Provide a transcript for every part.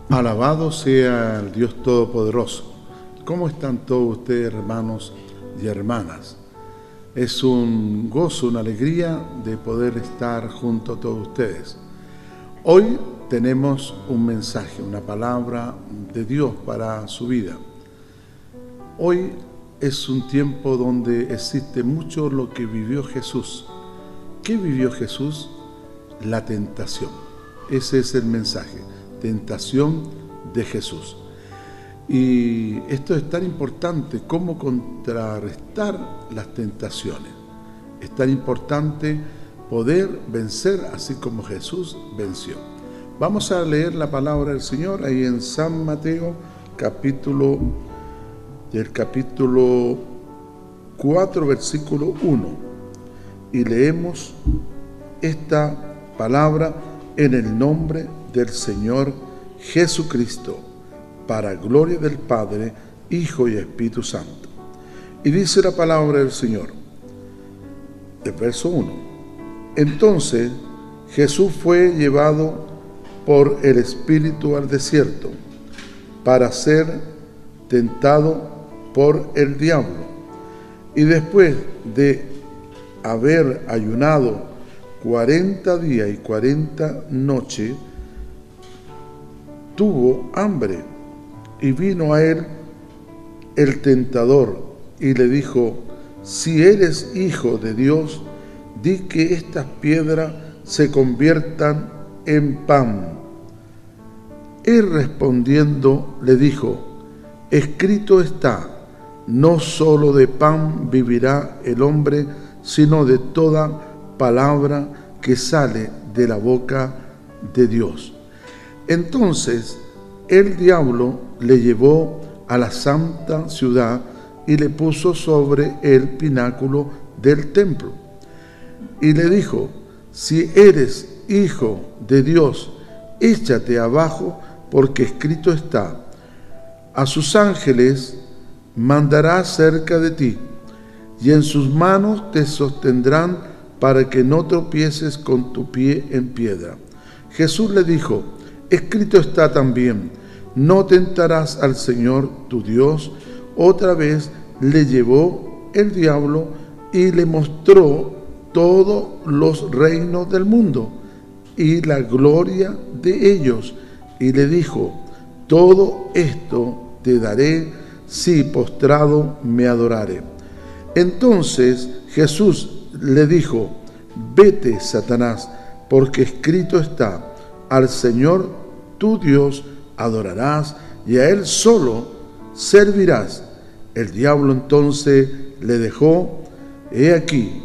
Alabado sea el Dios Todopoderoso. ¿Cómo están todos ustedes, hermanos y hermanas? Es un gozo, una alegría de poder estar junto a todos ustedes. Hoy tenemos un mensaje, una palabra de Dios para su vida. Hoy es un tiempo donde existe mucho lo que vivió Jesús. ¿Qué vivió Jesús? La tentación. Ese es el mensaje, tentación de Jesús. Y esto es tan importante, cómo contrarrestar las tentaciones. Es tan importante poder vencer así como Jesús venció. Vamos a leer la palabra del Señor ahí en San Mateo, capítulo 4, versículo 1. Y leemos esta palabra en el nombre del Señor Jesucristo, para gloria del Padre, Hijo y Espíritu Santo. Y dice la palabra del Señor, el verso 1. Entonces Jesús fue llevado por el Espíritu al desierto para ser tentado por el diablo. Y después de haber ayunado 40 días y 40 noches, tuvo hambre. Y vino a él el tentador y le dijo: si eres hijo de Dios, di que estas piedras se conviertan en pan. Él respondiendo le dijo: escrito está, no solo de pan vivirá el hombre, sino de toda palabra que sale de la boca de Dios. Entonces el diablo le llevó a la santa ciudad y le puso sobre el pináculo del templo. Y le dijo: si eres hijo de Dios, échate abajo, porque escrito está, a sus ángeles mandará cerca de ti, y en sus manos te sostendrán para que no tropieces con tu pie en piedra. Jesús le dijo: escrito está también, no tentarás al Señor tu Dios. Otra vez le llevó el diablo y le mostró todos los reinos del mundo y la gloria de ellos, y le dijo: todo esto te daré si postrado me adorare. Entonces Jesús le dijo: vete, Satanás, porque escrito está, al Señor tu Dios adorarás y a Él solo servirás. El diablo entonces le dejó. He aquí,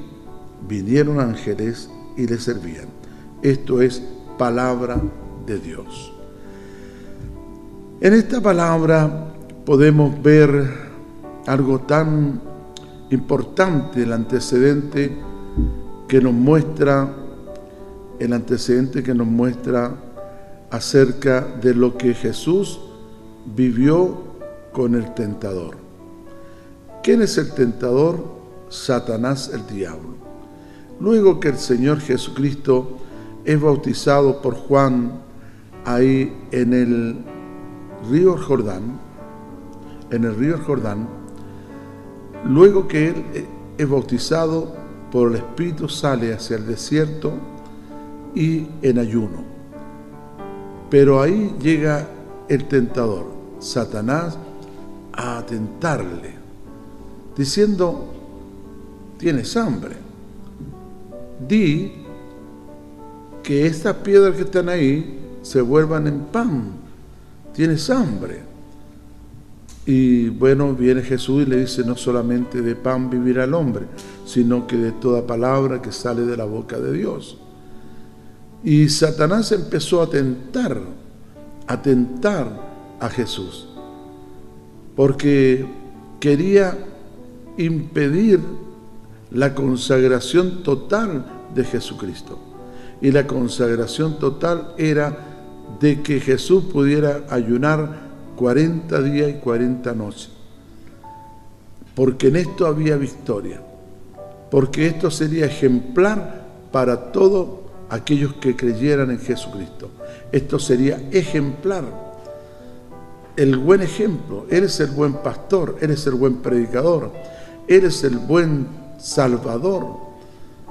vinieron ángeles y le servían. Esto es palabra de Dios. En esta palabra podemos ver algo tan importante, el antecedente que nos muestra acerca de lo que Jesús vivió con el tentador. ¿Quién es el tentador? Satanás, el diablo. Luego que el Señor Jesucristo es bautizado por Juan ahí en el río Jordán, luego que él es bautizado por el Espíritu, sale hacia el desierto y en ayuno. Pero ahí llega el tentador, Satanás, a tentarle, diciendo: tienes hambre, di que estas piedras que están ahí se vuelvan en pan, tienes hambre. Y bueno, viene Jesús y le dice: no solamente de pan vivirá el hombre, sino que de toda palabra que sale de la boca de Dios. Y Satanás empezó a tentar a Jesús, porque quería impedir la consagración total de Jesucristo. Y la consagración total era de que Jesús pudiera ayunar 40 días y 40 noches. Porque en esto había victoria. Porque esto sería ejemplar para todos aquellos que creyeran en Jesucristo. Esto sería ejemplar, el buen ejemplo. Él es el buen pastor, Él es el buen predicador, Él es el buen Salvador,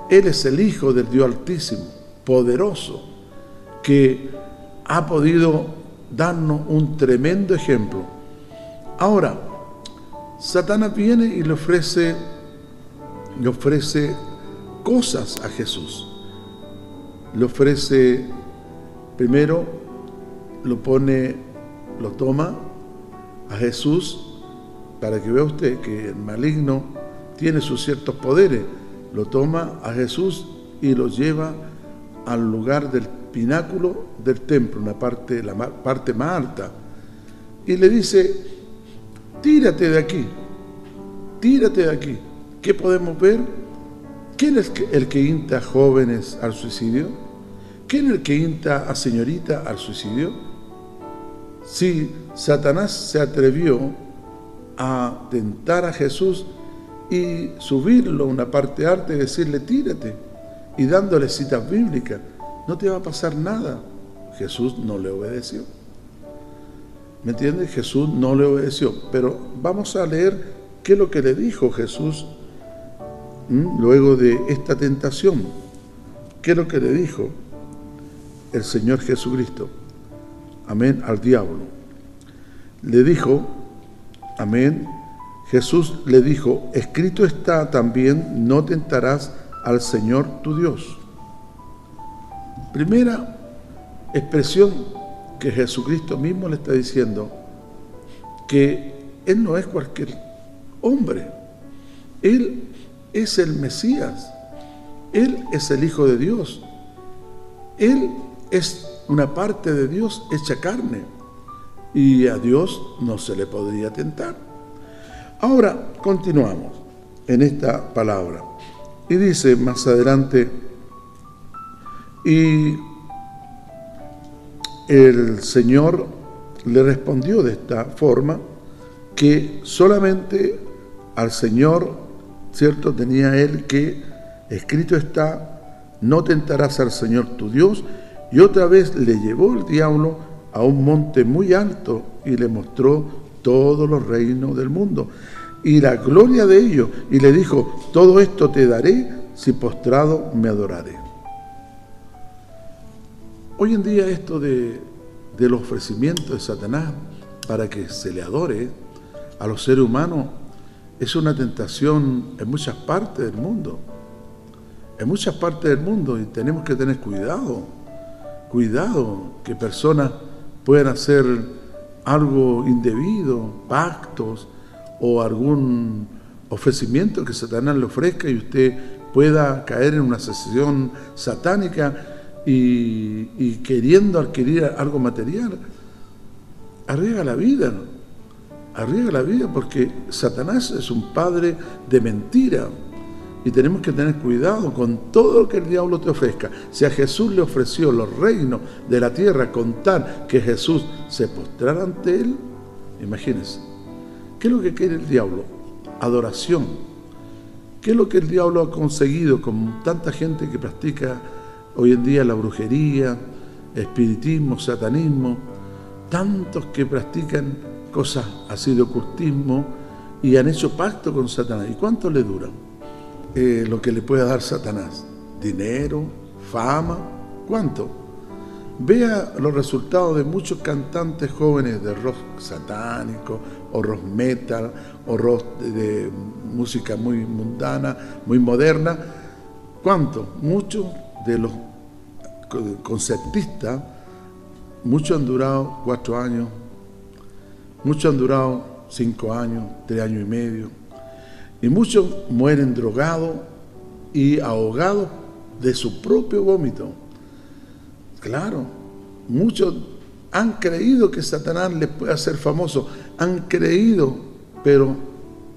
Él es el Hijo del Dios Altísimo, poderoso, que ha podido darnos un tremendo ejemplo. Ahora, Satanás viene y le ofrece cosas a Jesús. Le ofrece, primero, lo toma a Jesús para que vea usted que el maligno tiene sus ciertos poderes. Lo toma a Jesús y lo lleva al lugar del pináculo del templo, la parte más alta, y le dice: tírate de aquí, tírate de aquí. ¿Qué podemos ver? ¿Quién es el que insta a jóvenes al suicidio? ¿Quién es el que insta a señoritas al suicidio? Si Satanás se atrevió a tentar a Jesús y subirlo a una parte alta y decirle: tírate, y dándole citas bíblicas, no te va a pasar nada. Jesús no le obedeció. ¿Me entiendes? Jesús no le obedeció. Pero vamos a leer qué es lo que le dijo Jesús luego de esta tentación. ¿Qué es lo que le dijo el Señor Jesucristo? Amén, al diablo. Le dijo, amén, Jesús le dijo: escrito está también, no tentarás al Señor tu Dios. Primera expresión que Jesucristo mismo le está diciendo, que Él no es cualquier hombre. Él es el Mesías. Él es el Hijo de Dios. Él es una parte de Dios hecha carne. Y a Dios no se le podría tentar. Ahora continuamos en esta palabra. Y dice más adelante: y el Señor le respondió de esta forma, que solamente al Señor, ¿cierto?, tenía él que, escrito está, no tentarás al Señor tu Dios. Y otra vez le llevó el diablo a un monte muy alto y le mostró todos los reinos del mundo y la gloria de ellos, y le dijo: todo esto te daré si postrado me adoraré. Hoy en día esto del ofrecimiento de Satanás para que se le adore a los seres humanos es una tentación en muchas partes del mundo. En muchas partes del mundo, y tenemos que tener cuidado que personas puedan hacer algo indebido, pactos o algún ofrecimiento que Satanás le ofrezca y usted pueda caer en una asociación satánica y queriendo adquirir algo material. Arriesga la vida porque Satanás es un padre de mentira. Y tenemos que tener cuidado con todo lo que el diablo te ofrezca. Si a Jesús le ofreció los reinos de la tierra con tal que Jesús se postrara ante él, imagínense. ¿Qué es lo que quiere el diablo? Adoración. ¿Qué es lo que el diablo ha conseguido con tanta gente que practica hoy en día la brujería, espiritismo, satanismo? Tantos que practican cosas así de ocultismo y han hecho pacto con Satanás. ¿Y cuánto le duran? Lo que le pueda dar Satanás: dinero, fama, ¿cuánto? Vea los resultados de muchos cantantes jóvenes de rock satánico o rock metal o rock de música muy mundana, muy moderna. ¿Cuánto? Muchos de los concertistas, muchos han durado 4 años, muchos han durado 5 años, 3 años y medio. Y muchos mueren drogados y ahogados de su propio vómito. Claro, muchos han creído que Satanás les puede hacer famoso. Han creído, pero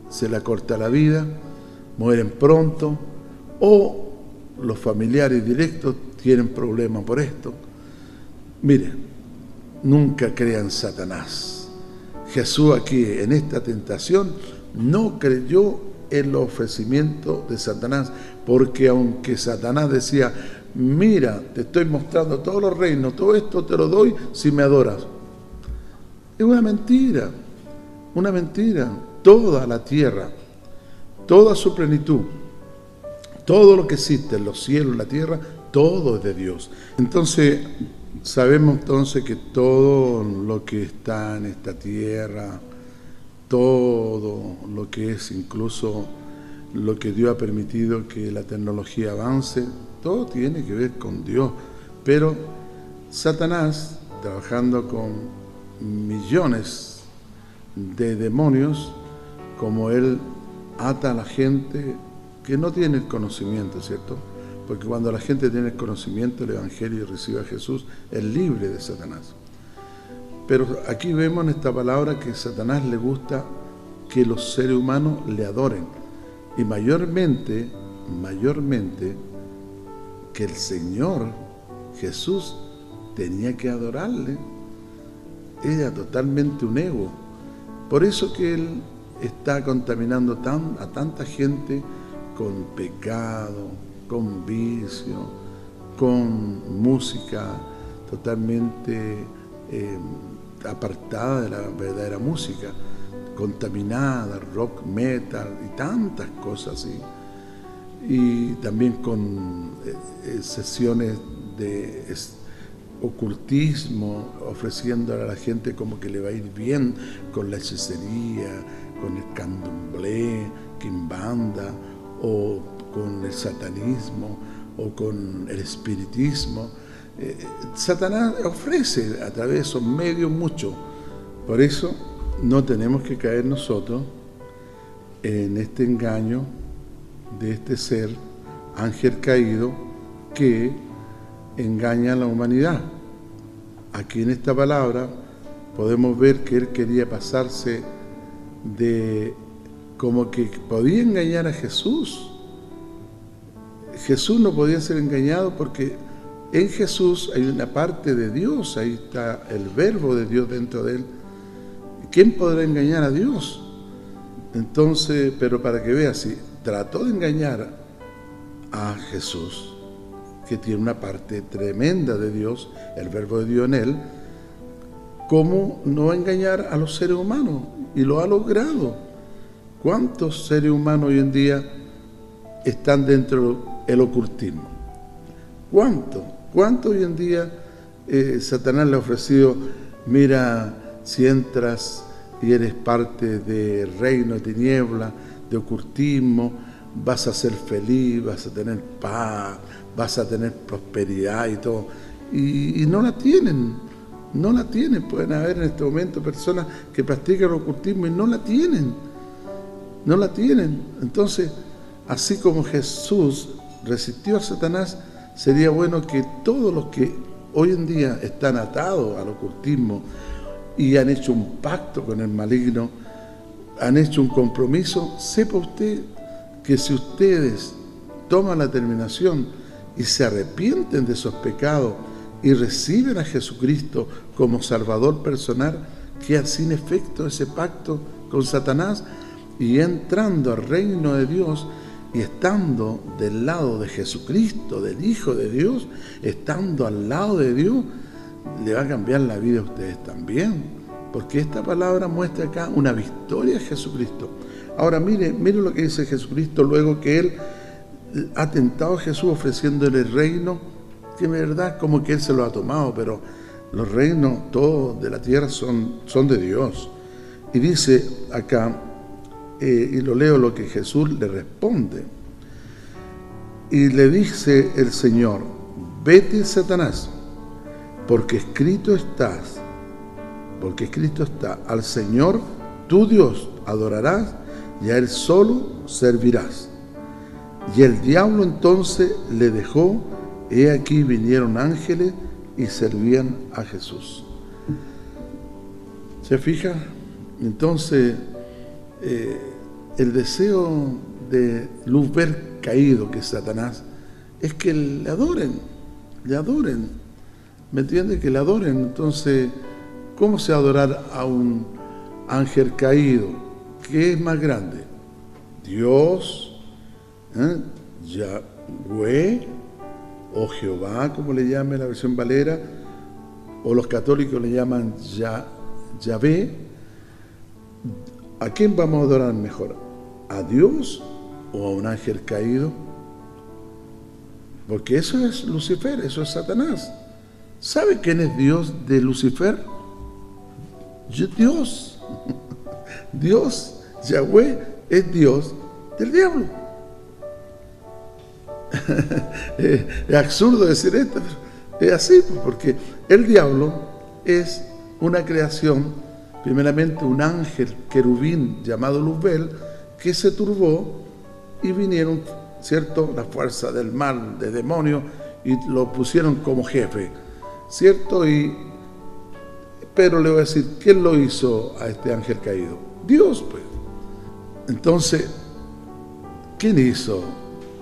se le acorta la vida, mueren pronto, o los familiares directos tienen problemas por esto. Mire, nunca crean Satanás. Jesús aquí en esta tentación no creyó en los ofrecimientos de Satanás, porque aunque Satanás decía: mira, te estoy mostrando todos los reinos, todo esto te lo doy si me adoras. Es una mentira, una mentira. Toda la tierra, toda su plenitud, todo lo que existe en los cielos, la tierra, todo es de Dios. Entonces, sabemos entonces que todo lo que está en esta tierra, todo lo que es incluso lo que Dios ha permitido que la tecnología avance, todo tiene que ver con Dios. Pero Satanás, trabajando con millones de demonios, como él ata a la gente que no tiene el conocimiento, ¿cierto? Porque cuando la gente tiene el conocimiento del Evangelio y recibe a Jesús, es libre de Satanás. Pero aquí vemos en esta palabra que a Satanás le gusta que los seres humanos le adoren. Y mayormente, que el Señor Jesús tenía que adorarle. Era totalmente un ego. Por eso que Él está contaminando a tanta gente con pecado, con vicio, con música totalmente apartada de la verdadera música, contaminada, rock, metal y tantas cosas así. Y también con sesiones de ocultismo, ofreciéndole a la gente como que le va a ir bien con la hechicería, con el candomblé, quimbanda, o con el satanismo, o con el espiritismo. Satanás ofrece a través de esos medios mucho. Por eso no tenemos que caer nosotros en este engaño de este ser, ángel caído, que engaña a la humanidad. Aquí en esta palabra podemos ver que él quería pasarse de como que podía engañar a Jesús. Jesús no podía ser engañado porque en Jesús hay una parte de Dios, ahí está el verbo de Dios dentro de él. ¿Quién podrá engañar a Dios? Entonces, pero para que veas, si trató de engañar a Jesús, que tiene una parte tremenda de Dios, el verbo de Dios en él, ¿cómo no va a engañar a los seres humanos? Y lo ha logrado. ¿Cuántos seres humanos hoy en día están dentro del ocultismo? ¿Cuántos? ¿Cuántos hoy en día Satanás le ha ofrecido, mira, si entras y eres parte del reino de tinieblas, de ocultismo, vas a ser feliz, vas a tener paz, vas a tener prosperidad y todo? Y no la tienen, no la tienen. Pueden haber en este momento personas que practican el ocultismo y no la tienen, no la tienen. Entonces, así como Jesús resistió a Satanás, sería bueno que todos los que hoy en día están atados al ocultismo y han hecho un pacto con el maligno, han hecho un compromiso, sepa usted que si ustedes toman la determinación y se arrepienten de esos pecados y reciben a Jesucristo como Salvador personal, queda sin efecto ese pacto con Satanás, y entrando al reino de Dios y estando del lado de Jesucristo, del Hijo de Dios, estando al lado de Dios, le va a cambiar la vida a ustedes también, porque esta palabra muestra acá una victoria de Jesucristo. Ahora mire lo que dice Jesucristo luego que Él ha tentado a Jesús ofreciéndole el reino, que en verdad como que Él se lo ha tomado, pero los reinos todos de la tierra son de Dios. Y dice acá, y lo leo lo que Jesús le responde. Y le dice el Señor: vete, Satanás, porque escrito está, al Señor tu Dios adorarás y a Él solo servirás. Y el diablo entonces le dejó. He aquí vinieron ángeles y servían a Jesús. ¿Se fija? Entonces, el deseo de Luzbel caído, que es Satanás, es que le adoren, ¿me entiende? Que le adoren. Entonces, ¿cómo se va a adorar a un ángel caído? ¿Qué es más grande? Dios, Yahweh, o Jehová, como le llame la versión Valera, o los católicos le llaman Yahvé, ¿a quién vamos a adorar mejor? ¿A Dios o a un ángel caído? Porque eso es Lucifer, eso es Satanás. ¿Sabe quién es Dios de Lucifer? Dios. Dios, Yahweh, es Dios del diablo. Es absurdo decir esto, pero es así, porque el diablo es una creación, primeramente un ángel querubín llamado Luzbel, que se turbó y vinieron, ¿cierto?, la fuerza del mal, de demonios, y lo pusieron como jefe, ¿cierto? Pero le voy a decir, ¿quién lo hizo a este ángel caído? Dios, pues. Entonces, ¿quién hizo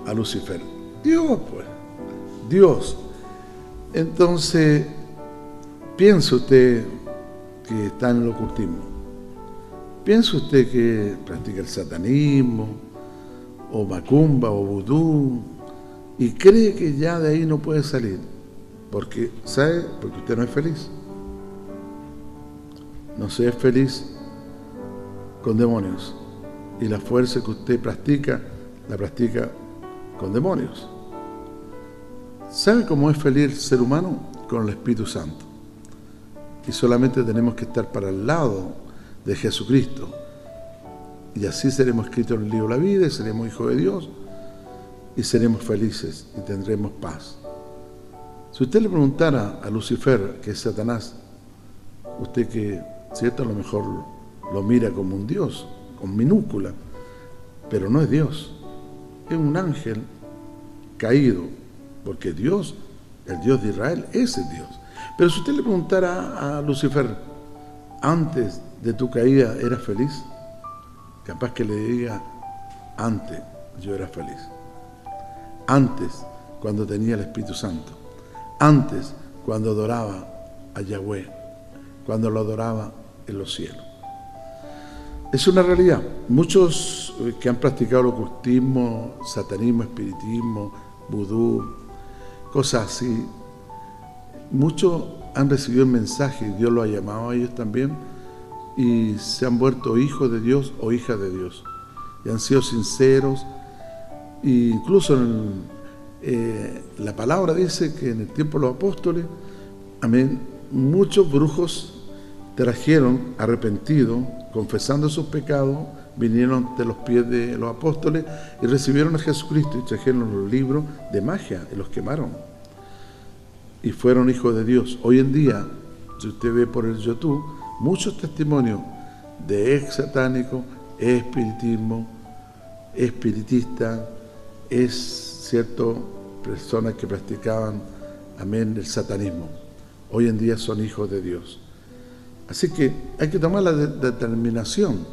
a Lucifer? Dios, pues. Dios. Entonces, piensa usted que está en el ocultismo. Piensa usted que practica el satanismo, o macumba, o vudú, y cree que ya de ahí no puede salir. Porque, ¿sabe? Porque usted no es feliz. No se es feliz con demonios. Y la fuerza que usted practica, la practica con demonios. ¿Sabe cómo es feliz el ser humano? Con el Espíritu Santo. Y solamente tenemos que estar para el lado de Jesucristo. Y así seremos escritos en el libro de la vida, y seremos hijos de Dios, y seremos felices, y tendremos paz. Si usted le preguntara a Lucifer, que es Satanás, usted que, ¿cierto?, a lo mejor lo mira como un Dios, con minúscula, pero no es Dios, es un ángel caído, porque Dios, el Dios de Israel, ese es Dios. Pero si usted le preguntara a Lucifer, antes de tu caída, ¿eras feliz? Capaz que le diga, antes yo era feliz. Antes, cuando tenía el Espíritu Santo. Antes, cuando adoraba a Yahweh. Cuando lo adoraba en los cielos. Es una realidad. Muchos que han practicado el ocultismo, satanismo, espiritismo, vudú, cosas así, muchos han recibido el mensaje, y Dios lo ha llamado a ellos también, y se han vuelto hijos de Dios o hijas de Dios. Y han sido sinceros, e incluso la palabra dice que en el tiempo de los apóstoles, amén, muchos brujos trajeron arrepentidos, confesando sus pecados, vinieron de los pies de los apóstoles y recibieron a Jesucristo y trajeron los libros de magia y los quemaron. Y fueron hijos de Dios. Hoy en día, si usted ve por el YouTube, muchos testimonios de ex satánicos, espiritismo, espiritista, personas que practicaban, amén, el satanismo. Hoy en día son hijos de Dios. Así que hay que tomar la determinación,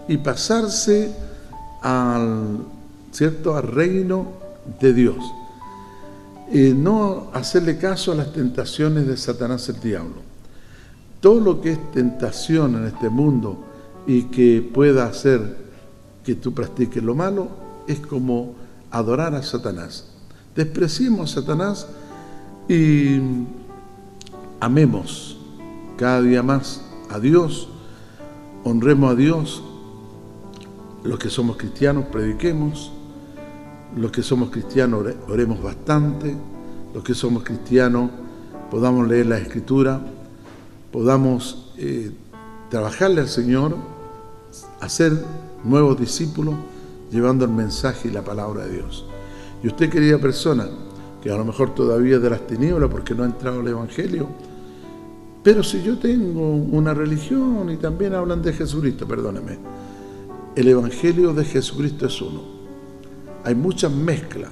y pasarse al reino de Dios. No hacerle caso a las tentaciones de Satanás, el diablo. Todo lo que es tentación en este mundo y que pueda hacer que tú practiques lo malo es como adorar a Satanás. Despreciemos a Satanás y amemos cada día más a Dios, honremos a Dios. Los que somos cristianos, prediquemos. Los que somos cristianos, oremos bastante. Los que somos cristianos, podamos leer la Escritura, podamos trabajarle al Señor, hacer nuevos discípulos, llevando el mensaje y la palabra de Dios. Y usted, querida persona, que a lo mejor todavía es de las tinieblas porque no ha entrado al Evangelio, pero si yo tengo una religión y también hablan de Jesucristo, perdóneme, el Evangelio de Jesucristo es uno. Hay muchas mezclas,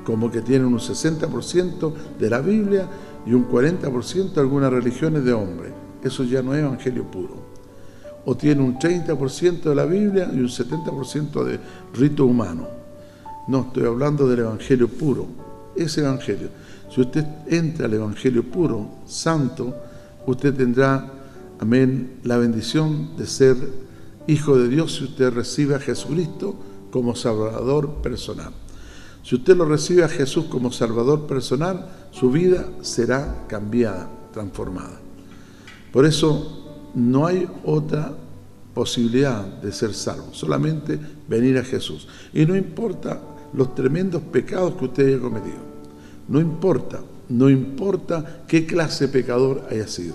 como que tienen un 60% de la Biblia y un 40% de algunas religiones de hombres. Eso ya no es Evangelio puro. O tiene un 30% de la Biblia y un 70% de rito humano. No, estoy hablando del Evangelio puro. Ese Evangelio. Si usted entra al Evangelio puro, santo, usted tendrá, amén, la bendición de ser hijo de Dios si usted recibe a Jesucristo como Salvador personal. Si usted lo recibe a Jesús como Salvador personal, su vida será cambiada, transformada. Por eso no hay otra posibilidad de ser salvo, solamente venir a Jesús. Y no importa los tremendos pecados que usted haya cometido, no importa qué clase de pecador haya sido.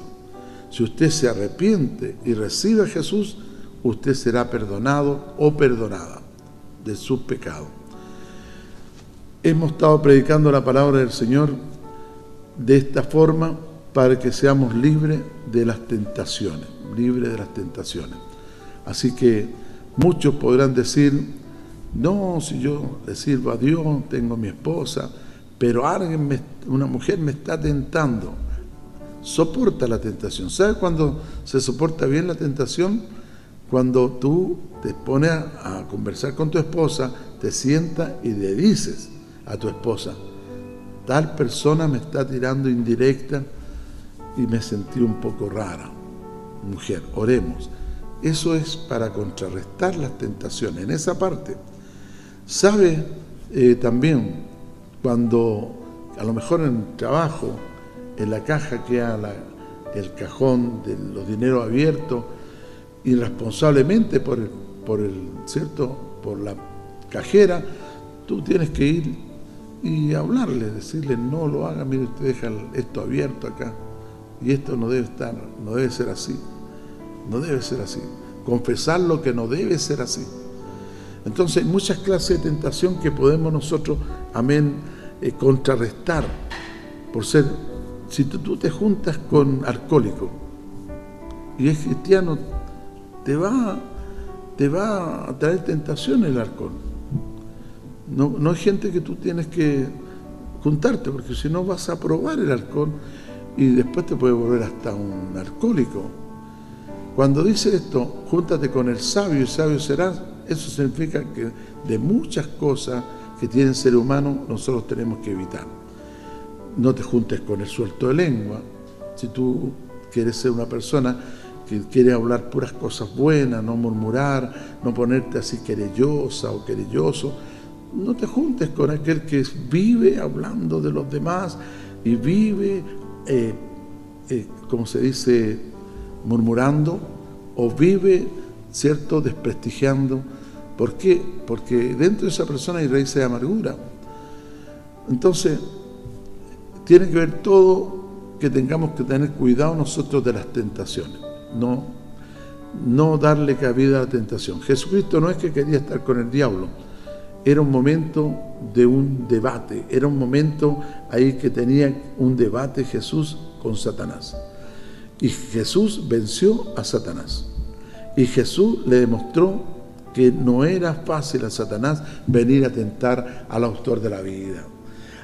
Si usted se arrepiente y recibe a Jesús, usted será perdonado o perdonada de sus pecados. Hemos estado predicando la palabra del Señor de esta forma para que seamos libres de las tentaciones, Así que muchos podrán decir, no, si yo le sirvo a Dios, tengo a mi esposa, pero una mujer me está tentando. Soporta la tentación. ¿Sabes cuándo se soporta bien la tentación? Cuando tú te pones a conversar con tu esposa, te sientas y le dices a tu esposa, tal persona me está tirando indirecta y me sentí un poco rara. Mujer, oremos. Eso es para contrarrestar las tentaciones. En esa parte, ¿sabe? También cuando a lo mejor en el trabajo, en la caja queda el cajón de los dineros abiertos, irresponsablemente por la cajera, tú tienes que ir y hablarle, decirle, no lo haga, mire, usted deja esto abierto acá, y esto no debe ser así, confesar lo que no debe ser así. Entonces hay muchas clases de tentación que podemos nosotros, contrarrestar, por ser, si tú te juntas con alcohólico y es cristiano, te va a traer tentación el alcohol. No hay gente que tú tienes que juntarte, porque si no vas a probar el alcohol y después te puede volver hasta un alcohólico. Cuando dice esto, júntate con el sabio y sabio serás, eso significa que de muchas cosas que tiene el ser humano nosotros tenemos que evitar. No te juntes con el suelto de lengua. Si tú quieres ser una persona que quiere hablar puras cosas buenas, no murmurar, no ponerte así querellosa o querelloso, no te juntes con aquel que vive hablando de los demás y vive, como se dice, murmurando, o vive, ¿cierto?, desprestigiando. ¿Por qué? Porque dentro de esa persona hay raíces de amargura. Entonces, tiene que ver todo que tengamos que tener cuidado nosotros de las tentaciones. No darle cabida a la tentación. Jesucristo no es que quería estar con el diablo. Era un momento de un debate. Era un momento ahí que tenía un debate Jesús con Satanás. Y Jesús venció a Satanás. Y Jesús le demostró que no era fácil a Satanás venir a tentar al autor de la vida.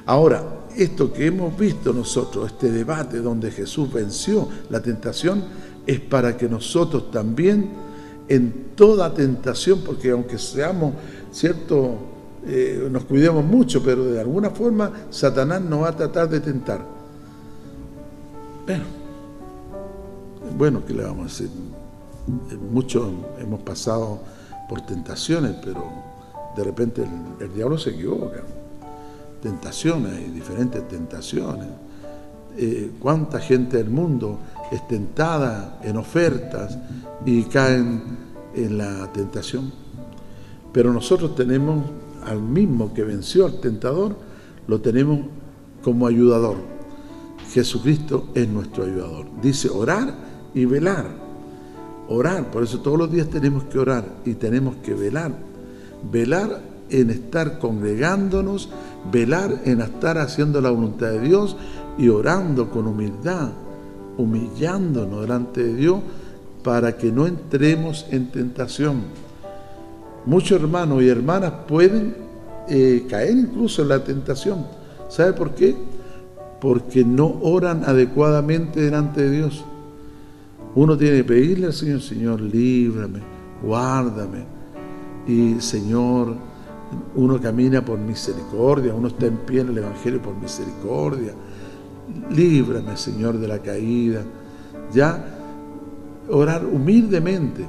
Ahora, esto que hemos visto nosotros, este debate donde Jesús venció la tentación, es para que nosotros también, en toda tentación, porque aunque seamos, ¿cierto?, nos cuidemos mucho, pero de alguna forma Satanás nos va a tratar de tentar. Bueno, ¿qué le vamos a decir? Muchos hemos pasado por tentaciones, pero de repente el diablo se equivoca. Tentaciones, hay diferentes tentaciones. ¿Cuánta gente del mundo es tentada en ofertas y caen en la tentación? Pero nosotros tenemos al mismo que venció al tentador, lo tenemos como ayudador. Jesucristo es nuestro ayudador. Dice orar y velar. Orar, por eso todos los días tenemos que orar y tenemos que velar. Velar en estar congregándonos, velar en estar haciendo la voluntad de Dios y orando con humildad, humillándonos delante de Dios para que no entremos en tentación. Muchos hermanos y hermanas pueden caer incluso en la tentación. ¿Sabe por qué? Porque no oran adecuadamente delante de Dios. Uno tiene que pedirle al Señor, Señor, líbrame, guárdame. Y Señor, uno camina por misericordia, uno está en pie en el Evangelio por misericordia. Líbrame, Señor, de la caída. Ya, orar humildemente.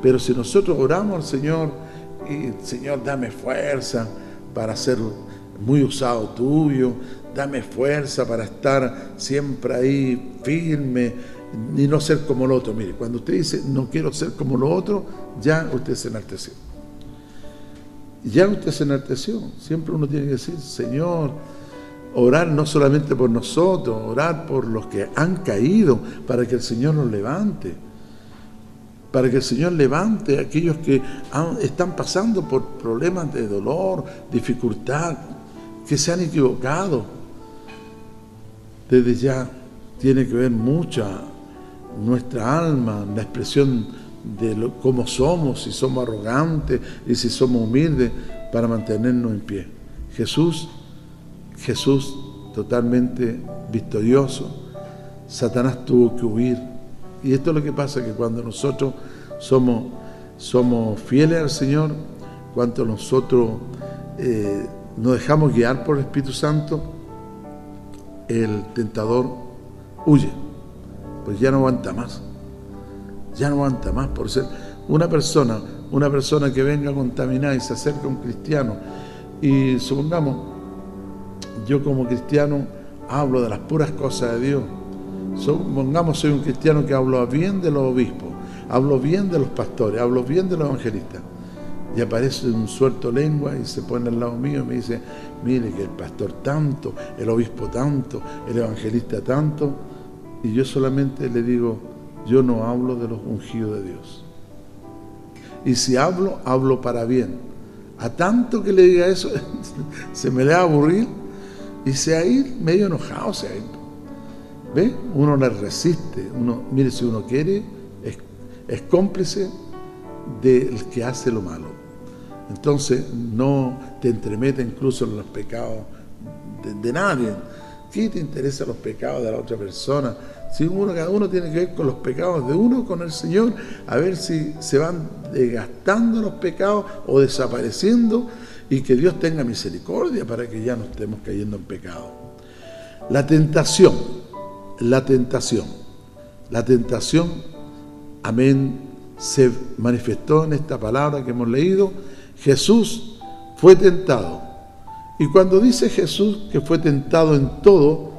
Pero si nosotros oramos al Señor, y Señor, dame fuerza para hacer muy usado tuyo, dame fuerza para estar siempre ahí firme y no ser como el otro. Mire, cuando usted dice no quiero ser como lo otro, ya usted se enalteció. Ya usted se enalteció. Siempre uno tiene que decir, Señor, orar no solamente por nosotros, orar por los que han caído, para que el Señor los levante. Para que el Señor levante a aquellos que están pasando por problemas de dolor, dificultad, que se han equivocado. Desde ya tiene que ver mucha nuestra alma, la expresión de cómo somos, si somos arrogantes y si somos humildes, para mantenernos en pie. Jesús totalmente victorioso. Satanás tuvo que huir. Y esto es lo que pasa, que cuando nosotros somos fieles al Señor, cuando nosotros nos dejamos guiar por el Espíritu Santo, el tentador huye, pues ya no aguanta más. Ya no aguanta más por ser una persona que venga contaminada y se acerca a un cristiano. Y supongamos, yo como cristiano hablo de las puras cosas de Dios. Supongamos soy un cristiano que hablo bien de los obispos, hablo bien de los pastores, hablo bien de los evangelistas. Y aparece un suelto lengua y se pone al lado mío y me dice, mire que el pastor tanto, el obispo tanto, el evangelista tanto. Y yo solamente le digo, yo no hablo de los ungidos de Dios. Y si hablo para bien. A tanto que le diga eso, se me le va a aburrir y se va a ir medio enojado, se va a ir. ¿Ve? Uno le resiste. Mire, si uno quiere, es cómplice del que hace lo malo. Entonces, no te entremete incluso en los pecados de nadie. ¿Qué te interesa los pecados de la otra persona? Si cada uno tiene que ver con los pecados de uno, con el Señor, a ver si se van desgastando los pecados o desapareciendo, y que Dios tenga misericordia para que ya no estemos cayendo en pecado. La tentación, amén, se manifestó en esta palabra que hemos leído. Jesús fue tentado. Y cuando dice Jesús que fue tentado en todo,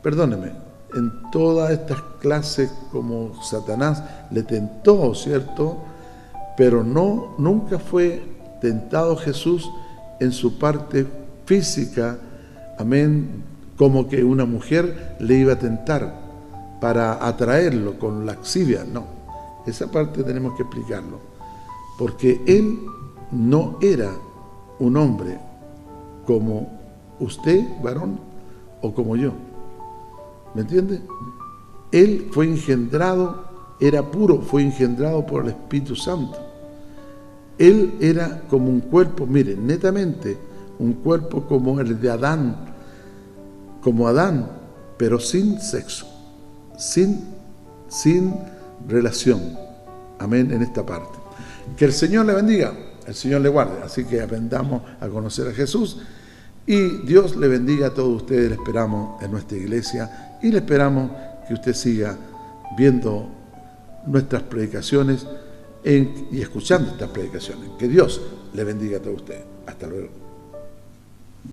perdóneme, en todas estas clases como Satanás le tentó, ¿cierto? Pero nunca fue tentado Jesús en su parte física, amén, como que una mujer le iba a tentar para atraerlo con laxivia. No, esa parte tenemos que explicarlo, porque él no era un hombre como usted, varón, o como yo. ¿Me entiende? Él fue engendrado, era puro, fue engendrado por el Espíritu Santo. Él era como un cuerpo, mire, netamente, un cuerpo como el de Adán, como Adán, pero sin sexo, sin relación. Amén, en esta parte. Que el Señor le bendiga, el Señor le guarde. Así que aprendamos a conocer a Jesús. Y Dios le bendiga a todos ustedes. Le esperamos en nuestra iglesia y le esperamos que usted siga viendo nuestras predicaciones y escuchando estas predicaciones. Que Dios le bendiga a todos ustedes. Hasta luego.